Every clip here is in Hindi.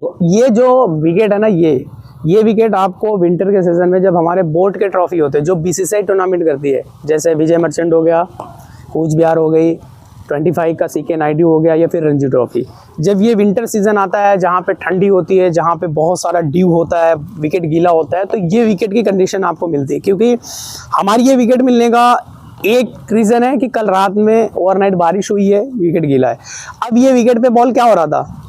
ये जो विकेट है ना, ये विकेट आपको विंटर के सीजन में जब हमारे बोर्ड के ट्रॉफी होते हैं जो बीसीसीआई टूर्नामेंट करती है, जैसे विजय मर्चेंट हो गया, कूच बिहार हो गई, 25 का सीके नायडू हो गया, या फिर रणजी ट्रॉफी, जब ये विंटर सीजन आता है जहाँ पे ठंडी होती है, जहाँ पे बहुत सारा ड्यू होता है, विकेट गीला होता है, तो ये विकेट की कंडीशन आपको मिलती है। क्योंकि हमारी ये विकेट मिलने का एक रीज़न है कि कल रात में ओवरनाइट बारिश हुई है, विकेट गीला है। अब ये विकेट पे बॉल क्या हो रहा था,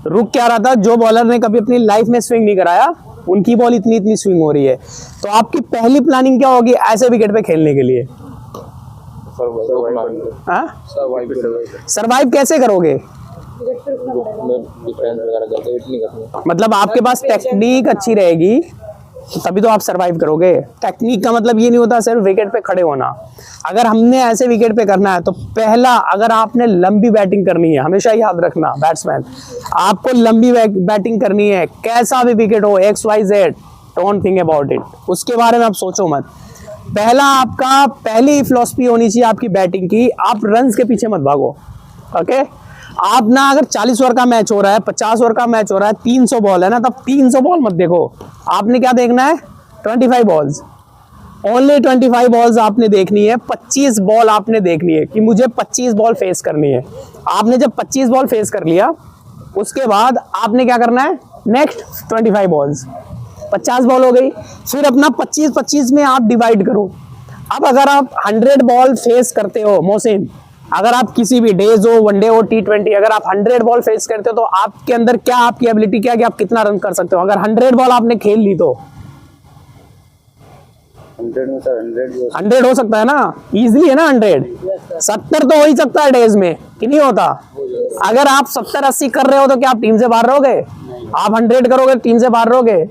रुक क्या रहा था। जो बॉलर ने कभी अपनी लाइफ में स्विंग नहीं कराया उनकी बॉल इतनी स्विंग हो रही है। तो आपकी पहली प्लानिंग क्या होगी ऐसे विकेट पे खेलने के लिए? सरवाइव कैसे करोगे? मतलब आपके पास टेक्निक अच्छी रहेगी तभी तो आप सरवाइव करोगे। टेक्निक का मतलब ये नहीं होता सिर्फ विकेट पे खड़े होना। अगर हमने ऐसे विकेट पे करना है तो पहला, अगर आपने लंबी बैटिंग करनी है, हमेशा याद रखना बैट्समैन, आपको लंबी बैटिंग करनी है, कैसा भी विकेट हो, XYZ, don't think about it, उसके बारे में आप सोचो मत। पहली फिलॉसफी होनी चाहिए आपकी बैटिंग की, आप रन्स के पीछे मत भागो। ओके, आप ना अगर 40 ओवर का मैच हो रहा है, 50 ओवर का मैच हो रहा है, 300 बॉल है ना, तब 300 बॉल मत देखो। आपने क्या देखना है? 25 बॉल्स, ओनली 25 बॉल्स आपने देखनी है। 25 बॉल आपने देखनी है कि मुझे 25 बॉल फेस करनी है। आपने जब 25 बॉल फेस कर लिया उसके बाद आपने क्या करना है? नेक्स्ट 25 बॉल्स, 50 बॉल हो गई। फिर अपना 25-25 में आप डिवाइड करो। अब अगर आप 100 बॉल फेस करते हो मोहसिन, अगर आप किसी भी डेज हो, वनडे हो, T20, अगर आप 100 बॉल फेस करते हो तो आपके अंदर क्या, आपकी एबिलिटी क्या कि आप कितना रन कर सकते हो। अगर 100 बॉल आपने खेल ली तो 100 हो सकता है ना, इजीली है ना 100। 70 तो हो ही सकता है डेज में, कि नहीं होता? अगर आप 70-80 कर रहे हो तो क्या आप टीम से बाहर रहोगे? आप 100 करोगे टीम से बाहर रहोगे?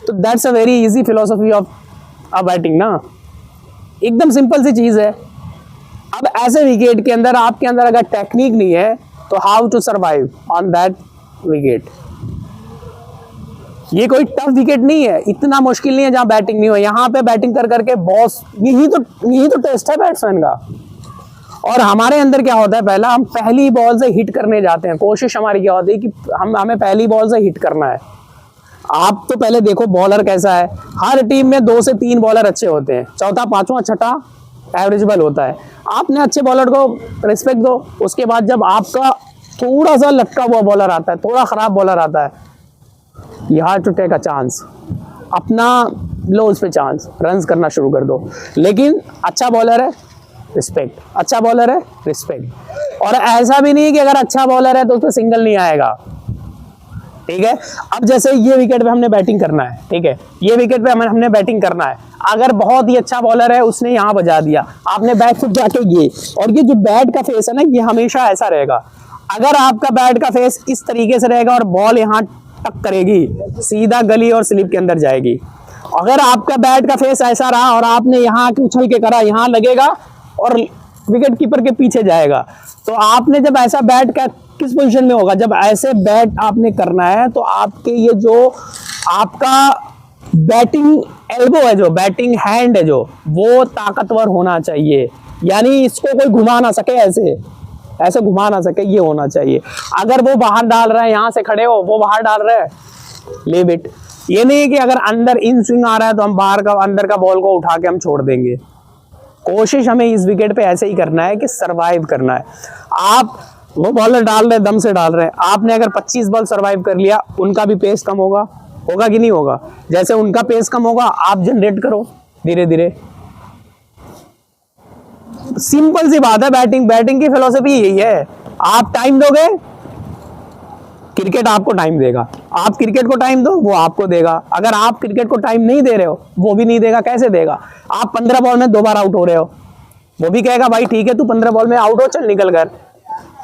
तो that's a very easy philosophy of batting ना, एकदम सिंपल सी चीज है। अब ऐसे विकेट के अंदर आपके अंदर अगर टेक्निक नहीं है तो how to survive on that wicket? ये कोई टफ विकेट नहीं है, इतना मुश्किल नहीं है जहां बैटिंग नहीं हो। यहाँ पे बैटिंग कर करके बॉस, यही तो टेस्ट है बैट्समैन का। और हमारे अंदर क्या होता है, पहला हम पहली बॉल से हिट करने जाते हैं। कोशिश हमारी क्या होती है कि हमें पहली बॉल से हिट करना है। आप तो पहले देखो बॉलर कैसा है। हर टीम में 2 से 3 बॉलर अच्छे होते हैं, चौथा, पांचवा, छठा एवरेजेबल होता है। आपने अच्छे बॉलर को रिस्पेक्ट दो। उसके बाद जब आपका थोड़ा सा लटका हुआ बॉलर आता है, थोड़ा खराब बॉलर आता है, you have to take a chance, अपना लो उस पे चांस, रन्स करना शुरू कर दो। लेकिन अच्छा बॉलर है रिस्पेक्ट, अच्छा बॉलर है रिस्पेक्ट। और ऐसा भी नहीं कि अगर अच्छा बॉलर है तो उसको सिंगल नहीं आएगा, ठीक है। अब जैसे ये विकेट पे हमने बैटिंग करना है, ठीक है, ये विकेट पे हमने बैटिंग करना है। अगर बहुत ही अच्छा बॉलर है, उसने यहाँ बजा दिया, आपने बैट फुट जाके ये, और ये जो बैट का फेस है ना, ये हमेशा ऐसा रहेगा। अगर आपका बैट का फेस इस तरीके से रहेगा और बॉल यहाँ टक करेगी, सीधा गली और स्लिप के अंदर जाएगी। अगर आपका बैट का फेस ऐसा रहा और आपने यहाँ उछल के करा, यहाँ लगेगा और विकेट कीपर के पीछे जाएगा, तो आपने जब ऐसा बैट का किस पोजीशन में होगा, जब ऐसे बैट आपने करना है तो आपके ये जो आपका बैटिंग एल्बो है, जो बैटिंग हैंड है, जो वो ताकतवर होना चाहिए। यानी इसको कोई घुमा ना सके, ऐसे घुमा ना सके, ये होना चाहिए। अगर वो बाहर डाल रहा है, यहाँ से खड़े हो, वो बाहर डाल रहा है, लीव इट। ये नहीं कि अगर अंदर इन स्विंग आ रहा है तो हम बाहर का, अंदर का बॉल को उठा के हम छोड़ देंगे। कोशिश हमें इस विकेट पे ऐसे ही करना है कि सरवाइव करना है। आप वो बॉलर डाल रहे, दम से डाल रहे हैं, आपने अगर 25 बॉल सरवाइव कर लिया, उनका भी पेस कम होगा कि नहीं होगा? जैसे उनका पेस कम होगा, आप जनरेट करो धीरे धीरे। सिंपल सी बात है, बैटिंग की फिलॉसफी यही है। आप टाइम दोगे, क्रिकेट आपको टाइम देगा। आप क्रिकेट को टाइम दो, वो आपको देगा। अगर आप क्रिकेट को टाइम नहीं दे रहे हो, वो भी नहीं देगा। कैसे देगा? आप 15 बॉल में 2 बार आउट हो रहे हो, वो भी कहेगा भाई ठीक है, तू 15 बॉल में आउट हो, चल निकल कर।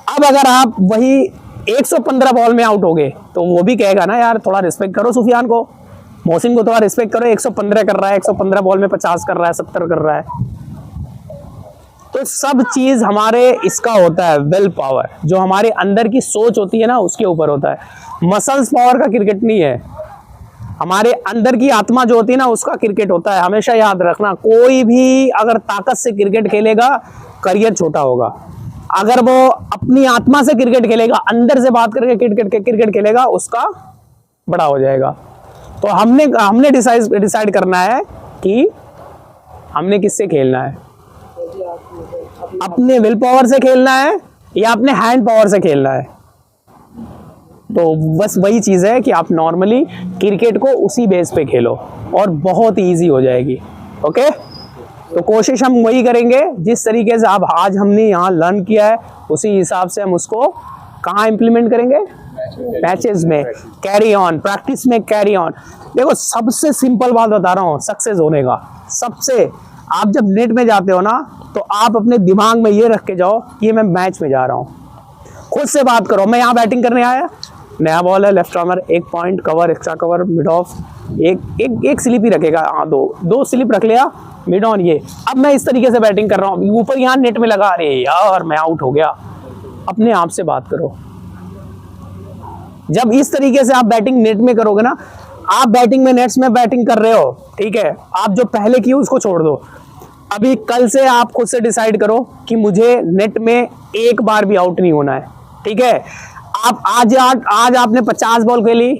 अब अगर आप वही 115 बॉल में आउट हो गए तो वो भी कहेगा ना यार थोड़ा रिस्पेक्ट करो सुफियान को, मोहसिन को थोड़ा रिस्पेक्ट करो, 115 कर रहा है, 115 बॉल में 50 कर रहा है, 70 कर रहा है। तो सब चीज हमारे इसका होता है विल पावर, जो हमारे अंदर की सोच होती है ना, उसके ऊपर होता है। मसल्स पावर का क्रिकेट नहीं है, हमारे अंदर की आत्मा जो होती है ना, उसका क्रिकेट होता है। हमेशा याद रखना, कोई भी अगर ताकत से क्रिकेट खेलेगा, करियर छोटा होगा। अगर वो अपनी आत्मा से क्रिकेट खेलेगा, अंदर से बात करके क्रिकेट खेलेगा, उसका बड़ा हो जाएगा। तो हमने डिसाइड करना है कि हमने किससे खेलना है, अपने विल पावर से खेलना है या अपने हैंड पावर से खेलना है। तो बस वही चीज है कि आप नॉर्मली क्रिकेट को उसी बेस पे खेलो और बहुत इजी हो जाएगी। ओके, तो कोशिश हम वही करेंगे जिस तरीके से आप आज हमने यहाँ लर्न किया है, उसी हिसाब से हम उसको कहाँ इंप्लीमेंट करेंगे, मैचेस में कैरी ऑन, प्रैक्टिस में कैरी ऑन। देखो सबसे सिंपल बात बता रहा हूँ सक्सेस होने का, सबसे, आप जब नेट में जाते हो ना तो आप अपने दिमाग में ये रख के जाओ कि मैं मैच में जा रहा हूँ। खुद से बात करो, मैं यहाँ बैटिंग करने आया, नया बॉल है, लेफ्ट आर्मर, एक point, cover, extra cover, mid of, एक स्लिप ही रखेगा, हाँ दो स्लिप रख लिया, मिड ऑन, ये अब मैं इस तरीके से बैटिंग कर रहा हूँ, ऊपर यहाँ नेट में लगा, अरे यार मैं आउट हो गया। अपने आप से बात करो। जब इस तरीके से आप बैटिंग नेट में करोगे ना, आप बैटिंग में नेट्स में बैटिंग कर रहे हो, ठीक है, आप जो पहले की उसको छोड़ दो। अभी कल से आप खुद से डिसाइड करो कि मुझे नेट में एक बार भी आउट नहीं होना है, ठीक है। आप आज आपने 50 बॉल खेली,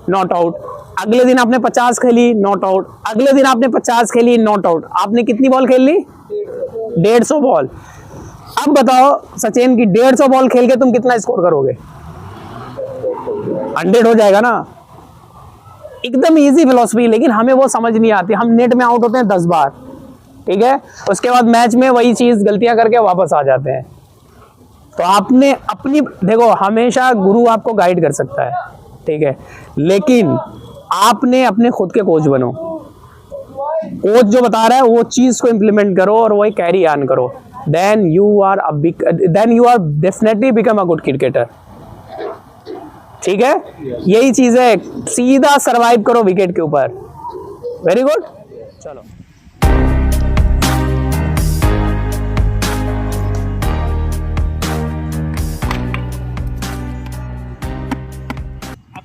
नॉट आउट, अगले दिन आपने 50 खेली, नॉट आउट, अगले दिन आपने 50 खेली, नॉट आउट। आपने कितनी बॉल खेल ली? 150 बॉल। अब बताओ सचिन की 150 बॉल खेल के तुम कितना स्कोर करोगे? 100 हो जाएगा ना। एकदम इजी फिलॉसफी, लेकिन हमें वो समझ नहीं आती। हम नेट में आउट होते हैं 10 बार, ठीक है, उसके बाद मैच में वही चीज गलतियां करके वापस आ जाते हैं। तो आपने अपनी, देखो हमेशा गुरु आपको गाइड कर सकता है, ठीक है, लेकिन आपने अपने खुद के कोच बनो। कोच जो बता रहा है वो चीज को इंप्लीमेंट करो और वही कैरी ऑन करो, then you are definitely become a good cricketer, ठीक है। यही चीज है, सीधा सरवाइव करो विकेट के ऊपर। वेरी गुड, चलो।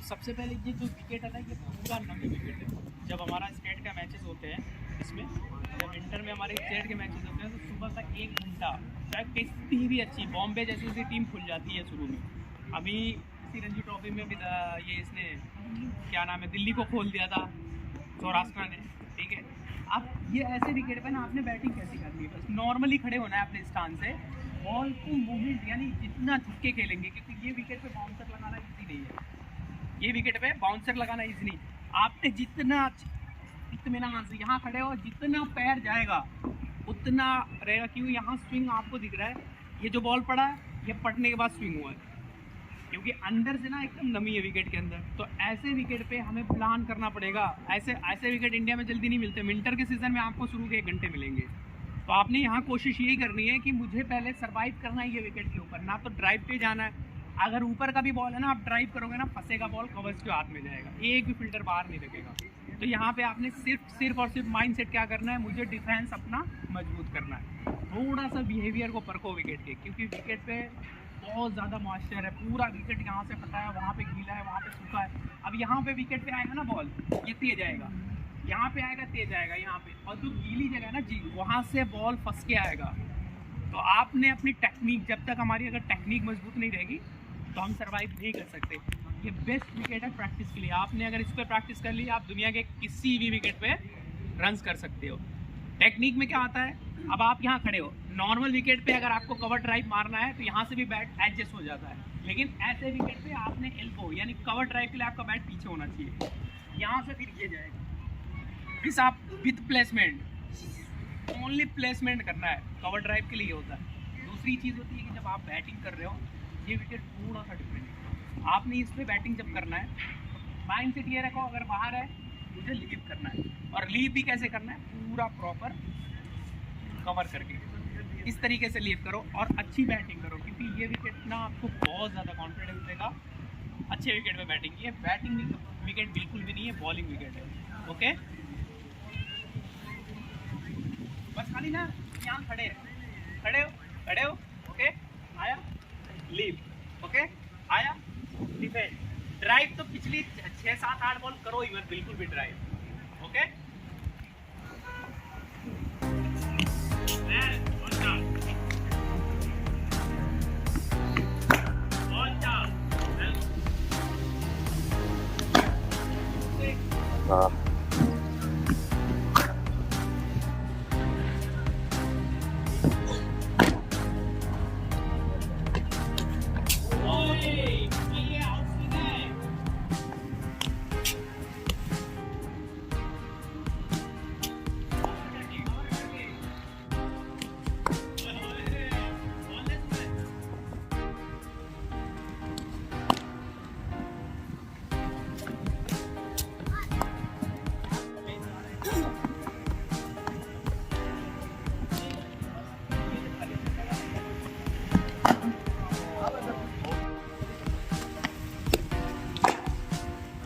सबसे पहले ये जो विकेट है ना, ये पूरा नमी विकेट है। जब हमारा स्टेट का मैचेस होते हैं, इसमें जब विंटर में हमारे स्टेट के मैचेस होते हैं तो सुबह का 1 घंटा, चाहे कितनी भी अच्छी बॉम्बे जैसी टीम खुल जाती है शुरू में। अभी इसी रणजी ट्रॉफी में भी ये इसने क्या नाम है, दिल्ली को खोल दिया था सौराष्ट्र ने, ठीक है। अब ये ऐसे विकेट पे ना आपने बैटिंग कैसी करनी है, बस नॉर्मली खड़े होना है अपने स्थान से, बॉल को मूवमेंट यानी जितना झुक के खेलेंगे, क्योंकि ये विकेट पे बाउंसर लगाना इजी नहीं है। ये विकेट पे बाउंसर लगाना इजी नहीं, आपने जितना इत्मीनान से यहाँ खड़े हो, जितना पैर जाएगा उतना रहेगा। क्यों? यहाँ स्विंग आपको दिख रहा है, ये जो बॉल पड़ा है ये पड़ने के बाद स्विंग हुआ है, क्योंकि अंदर से ना एकदम नमी है विकेट के अंदर। तो ऐसे विकेट पे हमें प्लान करना पड़ेगा। ऐसे विकेट इंडिया में जल्दी नहीं मिलते, विंटर के सीजन में आपको शुरू के 1 घंटे मिलेंगे। तो आपने यहाँ कोशिश यही करनी है कि मुझे पहले सर्वाइव करना है ये विकेट के ऊपर, ना तो ड्राइव पे जाना है। अगर ऊपर का भी बॉल है ना, आप ड्राइव करोगे ना, फंसेगा बॉल, कवर्स के हाथ में जाएगा, एक भी फील्डर बाहर नहीं रखेगा। तो यहाँ पे आपने सिर्फ और सिर्फ माइंडसेट क्या करना है, मुझे डिफेंस अपना मजबूत करना है। थोड़ा सा बिहेवियर को परखो विकेट के, क्योंकि विकेट पे बहुत ज़्यादा मॉइस्चर है, पूरा विकेट यहाँ से फटा है, वहाँ पे गीला है, वहाँ पे सूखा है। अब यहाँ पे विकेट पे आएगा ना बॉल, ये तेज आएगा, यहाँ पे आएगा तेज आएगा, यहाँ पे, और जो गीली जगह है ना जी, वहाँ से बॉल फंस के आएगा। तो आपने अपनी टेक्निक, जब तक हमारी अगर टेक्निक मजबूत नहीं रहेगी तो हम सर्वाइव नहीं कर सकते। ये बेस्ट विकेट है प्रैक्टिस के लिए। आपने अगर इस पर प्रैक्टिस कर ली, आप दुनिया के किसी भी विकेट पे रन्स कर सकते हो। टेक्निक में क्या आता है, अब आप यहाँ खड़े हो, नॉर्मल विकेट पे अगर आपको कवर ड्राइव मारना है तो यहाँ से भी बैट एडजस्ट हो जाता है, लेकिन ऐसे विकेट पे आपने एल्बो यानी कवर ड्राइव के लिए आपका बैट पीछे होना चाहिए, यहाँ से फिर ये जाएगा। फिर आप विथ प्लेसमेंट, ओनली प्लेसमेंट करना है, कवर ड्राइव के लिए होता है। दूसरी चीज़ होती है कि जब आप बैटिंग कर रहे हो, ये विकेट थोड़ा सा डिफरेंट है। आपने इस पर बैटिंग जब करना है, माइंड सेट ये रखो, अगर बाहर है मुझे लीव करना है, और लीव भी कैसे करना है, पूरा प्रॉपर कवर करके इस तरीके से लीव करो और अच्छी बैटिंग करो, क्योंकि ये विकेट ना आपको बहुत ज़्यादा कॉन्फिडेंस देगा। अच्छे विकेट पे बैटिंग, ये बैटिंग विकेट बिल्कुल भी नहीं है, बॉलिंग विकेट है। ओके, बस खाली ना यहाँ खड़े हो, ओके, आया लीव, ओके, आया डिफेंड, ड्राइव तो पिछली 6, 7, 8 बॉल करो ही मत, बिल्कुल भी ड्राइव, ओके। हाँ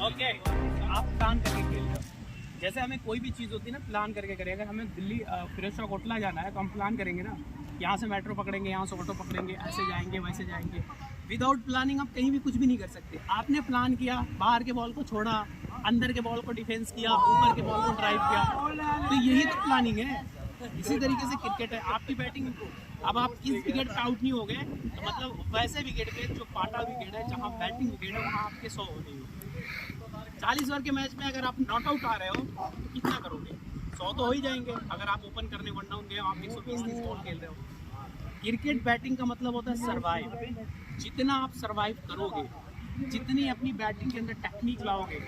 ओके, आप प्लान करके खेल रहे हो। जैसे हमें कोई भी चीज़ होती है ना, प्लान करके करें। अगर हमें दिल्ली फिरोजशाह कोटला जाना है तो हम प्लान करेंगे ना, यहाँ से मेट्रो पकड़ेंगे, यहाँ से ऑटो पकड़ेंगे, ऐसे जाएंगे वैसे जाएंगे। विदाउट प्लानिंग आप कहीं भी कुछ भी नहीं कर सकते। आपने प्लान किया, बाहर के बॉल को छोड़ा, अंदर के बॉल को डिफेंस किया, ऊपर के बॉल को ड्राइव किया, तो यही तो प्लानिंग है। इसी तरीके से क्रिकेट है। आपकी बैटिंग, अब आप इस विकेट पे आउट नहीं हो गए तो मतलब वैसे विकेट पे जो पाटा विकेट है, जहाँ बैटिंग विकेट है, वहाँ आपके 100 हो नहीं हो। 40 ओवर के मैच में अगर आप नॉट आउट आ रहे हो तो कितना करोगे? 100 तो हो ही जाएंगे। अगर आप ओपन करने 1 डाउन गए, आप 120 बॉल खेल रहे हो। क्रिकेट बैटिंग का मतलब होता है सर्वाइव। जितना आप सर्वाइव करोगे, जितनी अपनी बैटिंग के अंदर टेक्निक लाओगे,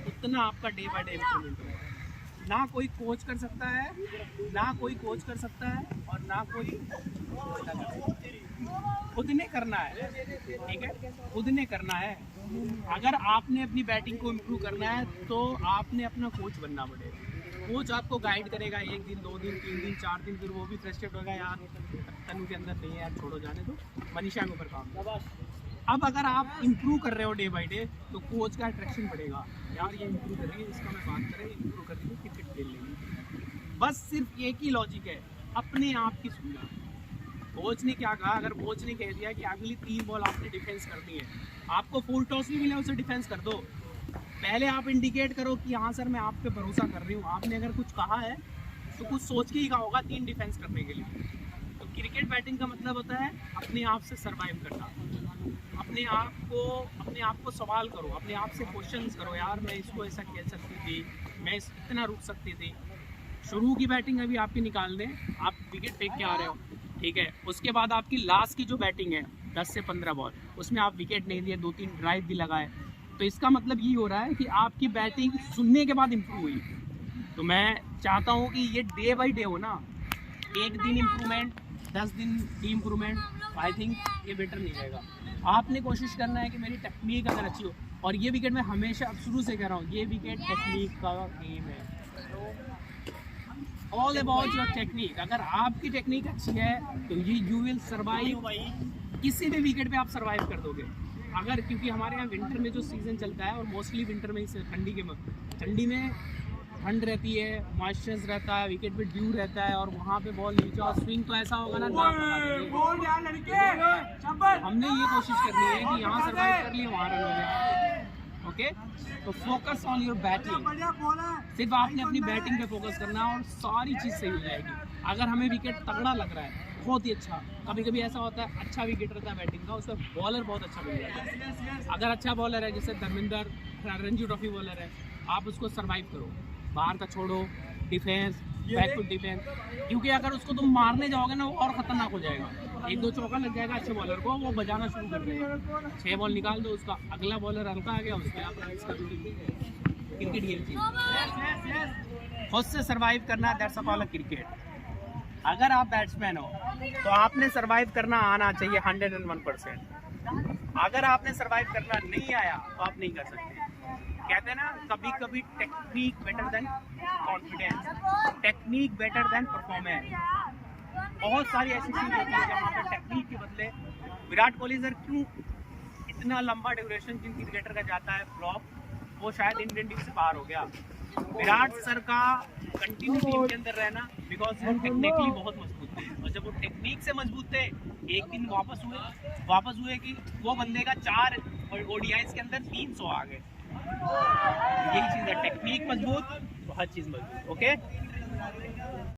उतना आपका डे बाय डे इम्प्रूवमेंट होगा। ना कोई कोच कर सकता है, ना कोई कोच कर सकता है, और ना कोई खुद ने करना है। ठीक है, खुद ने करना है। अगर आपने अपनी बैटिंग को इम्प्रूव करना है तो आपने अपना कोच बनना पड़ेगा। कोच आपको गाइड करेगा 1 दिन, 2 दिन, 3 दिन, 4 दिन, फिर वो भी फ्रस्ट्रेट होगा, यार तनु के अंदर नहीं है, यार छोड़ो जाने दो, मनीषा के ऊपर काम। अब अगर आप इम्प्रूव कर रहे हो डे बाय डे, तो कोच का अट्रैक्शन बढ़ेगा, यार ये इम्प्रूव कर रही है, इसका मैं बात करें, इम्प्रूव कर रही है, क्रिकेट खेल लेंगे। बस सिर्फ एक ही लॉजिक है, अपने आप की सुनना। कोच ने क्या कहा? अगर कोच ने कह दिया कि अगली 3 बॉल आपने डिफेंस करनी है, आपको फुल टॉस भी मिले, उसे डिफेंस कर दो। पहले आप इंडिकेट करो कि हाँ सर मैं आप पे भरोसा कर रही हूँ। आपने अगर कुछ कहा है तो कुछ सोच के ही कहा होगा 3 डिफेंस करने के लिए। तो क्रिकेट बैटिंग का मतलब होता है अपने आप से सर्वाइव करना। अपने आप को सवाल करो, अपने आप से क्वेश्चंस करो, यार मैं इसको ऐसा खेल सकती थी, मैं इतना रुक सकती थी। शुरू की बैटिंग अभी आपकी निकाल दें, आप विकेट फेंक के आ रहे हो, ठीक है। उसके बाद आपकी लास्ट की जो बैटिंग है 10 से 15 बॉल, उसमें आप विकेट नहीं दिए, 2-3 ड्राइव भी लगाए, तो इसका मतलब ये हो रहा है कि आपकी बैटिंग सुनने के बाद इम्प्रूव हुई। तो मैं चाहता हूँ कि ये डे बाई डे हो ना, 1 दिन इम्प्रूवमेंट, 10 दिन इम्प्रूवमेंट, आई थिंक ये बेटर नहीं रहेगा। आपने कोशिश करना है कि मेरी टेक्निक अगर अच्छी हो, और ये विकेट मैं हमेशा अब शुरू से कह रहा हूँ, ये विकेट टेक्निक का गेम है। All about your technique. अगर आपकी टेक्निक अच्छी है तो ये यू विल सर्वाइव, किसी भी विकेट पे आप सर्वाइव कर दोगे। अगर क्योंकि हमारे यहाँ विंटर में जो सीज़न चलता है, और मोस्टली विंटर में ही, ठंडी में ठंड रहती है, मॉइस्चर रहता है, विकेट पे ड्यू रहता है, और वहाँ पे बॉल नीचे, और स्विंग तो ऐसा होगा ना, हमने ये कोशिश करनी है कि यहाँ सर्वाइव कर लिए, वहाँ रन हो गया। ओके, तो फोकस ऑन योर बैटिंग। सिर्फ आपने अपनी बैटिंग पे फोकस करना है और सारी चीज़ सही हो जाएगी। अगर हमें विकेट तगड़ा लग रहा है, बहुत ही अच्छा, कभी कभी ऐसा होता है अच्छा विकेट रहता है बैटिंग का, उसका बॉलर बहुत अच्छा मिल जाता है। अगर अच्छा बॉलर है, जैसे धर्मेंद्र रणजी ट्रॉफी बॉलर है, आप उसको सर्वाइव करो, बाहर का छोड़ो, डिफेंस, बैक टू डिफेंस, क्योंकि अगर उसको तुम मारने जाओगे ना, वो और खतरनाक हो जाएगा। 1-2 चौका लग जाएगा अच्छे बॉलर को, वो बजाना शुरू कर देगा। 6 बॉल निकाल दो उसका, अगला बॉलर हल्का आ गया, उसके आप क्रिकेट ये चीज खुद से सर्वाइव करना, दैट्स अ कॉल क्रिकेट। अगर आप बैट्समैन हो तो आपने सर्वाइव करना आना चाहिए 101%। अगर आपने सर्वाइव करना नहीं आया तो आप नहीं कर सकते। कहते हैं ना, कभी कभी technique better than confidence, technique better than performance. बहुत सारी ऐसी चीज़ होती है जहाँ पर टेक्निक के बदले, विराट कोहली सर क्यों इतना लंबा ड्यूरेशन जिन क्रिकेटर का जाता है फ्लॉप, वो शायद इंडियन टीम से बाहर हो गया। विराट सर का कंटिन्यू टीम के अंदर रहना, बिकॉज वो टेक्निकली बहुत मजबूत थे, और जब वो टेक्निक से मजबूत थे, एक दिन वापस हुए कि वो बंदे का 4 ODIs के अंदर 300 आ गए। यही चीज़ है, टेक्निक मजबूत तो हर चीज़ मजबूत। ओके।